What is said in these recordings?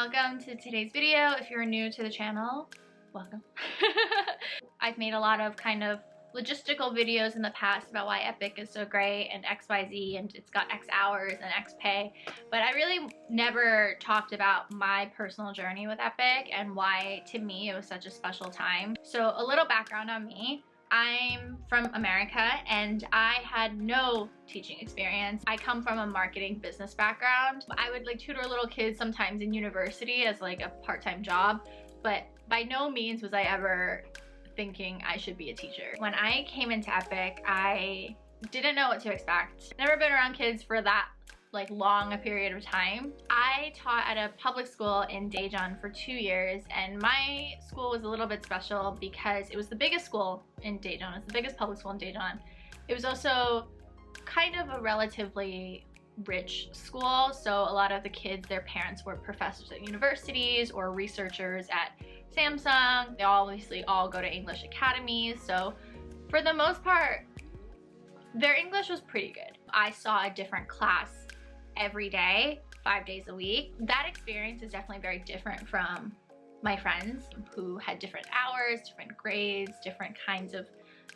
welcome to today's video. If you're new to the channel, welcome. I've made a lot of kind of logistical videos in the past about why EPIK is so great and XYZ and it's got X hours and X pay, but I really never talked about my personal journey with EPIK and why to me it was such a special time. So a little background on me. I'm from America and I had no teaching experience. I come from a marketing business background. I would like tutor little kids sometimes in university as like a part-time job, but by no means was I ever thinking I should be a teacher. When I came into EPIK, I didn't know what to expect. Never been around kids for that like long a period of time. I taught at a public school in Daejeon for 2 years, and my school was a little bit special because it was the biggest school in Daejeon. It was the biggest public school in Daejeon. It was also kind of a relatively rich school, so a lot of the kids, their parents were professors at universities or researchers at Samsung. They obviously all go to English academies, so for the most part, their English was pretty good. I saw a different class every day, 5 days a week. That experience is definitely very different from my friends who had different hours, different grades, different kinds of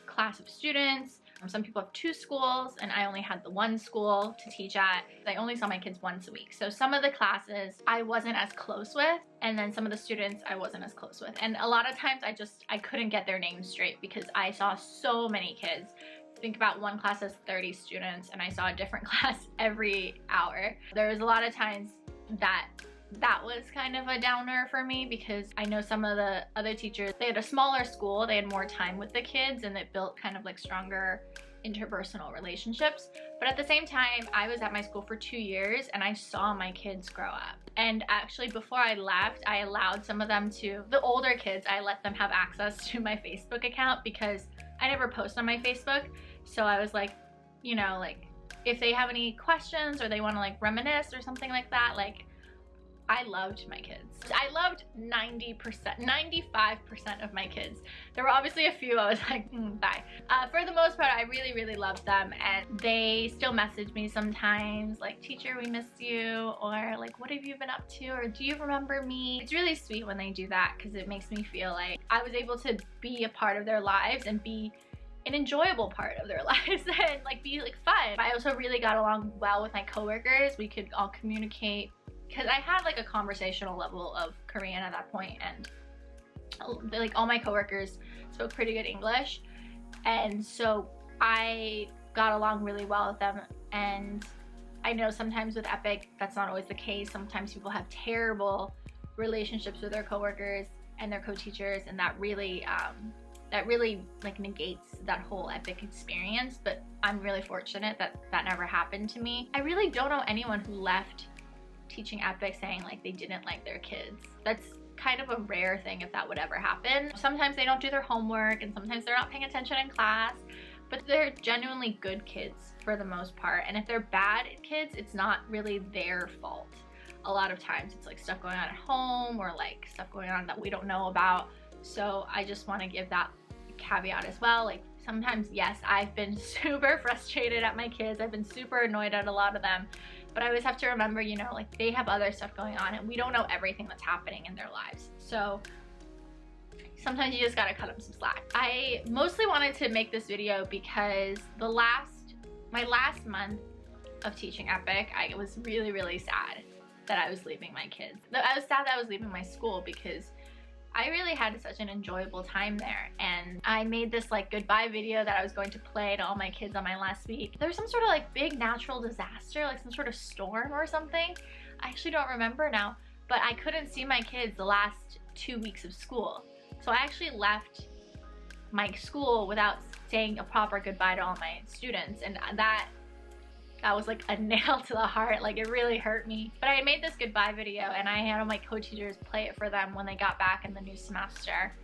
class of students. Some people have 2 schools and I only had the 1 school to teach at. I only saw my kids once a week. So some of the classes I wasn't as close with, and then some of the students I wasn't as close with. And a lot of times I couldn't get their names straight because I saw so many kids. Think about one class has 30 students and I saw a different class every hour. There was a lot of times that was kind of a downer for me because I know some of the other teachers, they had a smaller school, they had more time with the kids and it built kind of like stronger interpersonal relationships. But at the same time, I was at my school for 2 years and I saw my kids grow up. And actually before I left, I allowed some of them to, the older kids, I let them have access to my Facebook account because I never post on my Facebook. So I was like, you know, like if they have any questions or they want to like reminisce or something like that, like I loved my kids. I loved 90%, 95% of my kids. There were obviously a few I was like, bye. For the most part, I really, really loved them, and they still message me sometimes like, teacher, we missed you, or like, what have you been up to, or do you remember me? It's really sweet when they do that because it makes me feel like I was able to be a part of their lives and be an enjoyable part of their lives and like be like fun. I also really got along well with my coworkers. We could all communicate because I had like a conversational level of Korean at that point, and like all my coworkers spoke pretty good English, and so I got along really well with them. And I know sometimes with EPIK that's not always the case. Sometimes people have terrible relationships with their coworkers and their co-teachers, and that really like negates that whole EPIK experience. But I'm really fortunate that that never happened to me. I really don't know anyone who left teaching EPIK saying like they didn't like their kids. That's kind of a rare thing if that would ever happen. Sometimes they don't do their homework and sometimes they're not paying attention in class, but they're genuinely good kids for the most part. And if they're bad kids, it's not really their fault. A lot of times it's like stuff going on at home or like stuff going on that we don't know about. So I just want to give that caveat as well. Like sometimes, yes, I've been super frustrated at my kids. I've been super annoyed at a lot of them. But I always have to remember, you know, like they have other stuff going on and we don't know everything that's happening in their lives. So sometimes you just gotta cut them some slack. I mostly wanted to make this video because my last month of teaching EPIK, I was really, really sad that I was leaving my kids. I was sad that I was leaving my school because I really had such an enjoyable time there, and I made this like goodbye video that I was going to play to all my kids on my last week. There was some sort of like big natural disaster, like some sort of storm or something. I actually don't remember now, but I couldn't see my kids the last 2 weeks of school. So I actually left my school without saying a proper goodbye to all my students, and that was like a nail to the heart. Like it really hurt me. But I made this goodbye video and I had all my co-teachers play it for them when they got back in the new semester.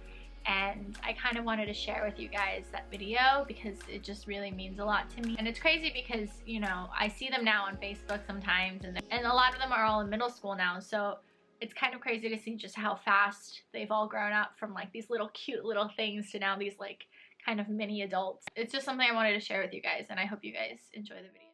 And I kind of wanted to share with you guys that video because it just really means a lot to me. And it's crazy because, you know, I see them now on Facebook sometimes, and a lot of them are all in middle school now. So it's kind of crazy to see just how fast they've all grown up from like these little cute little things to now these like kind of mini adults. It's just something I wanted to share with you guys, and I hope you guys enjoy the video.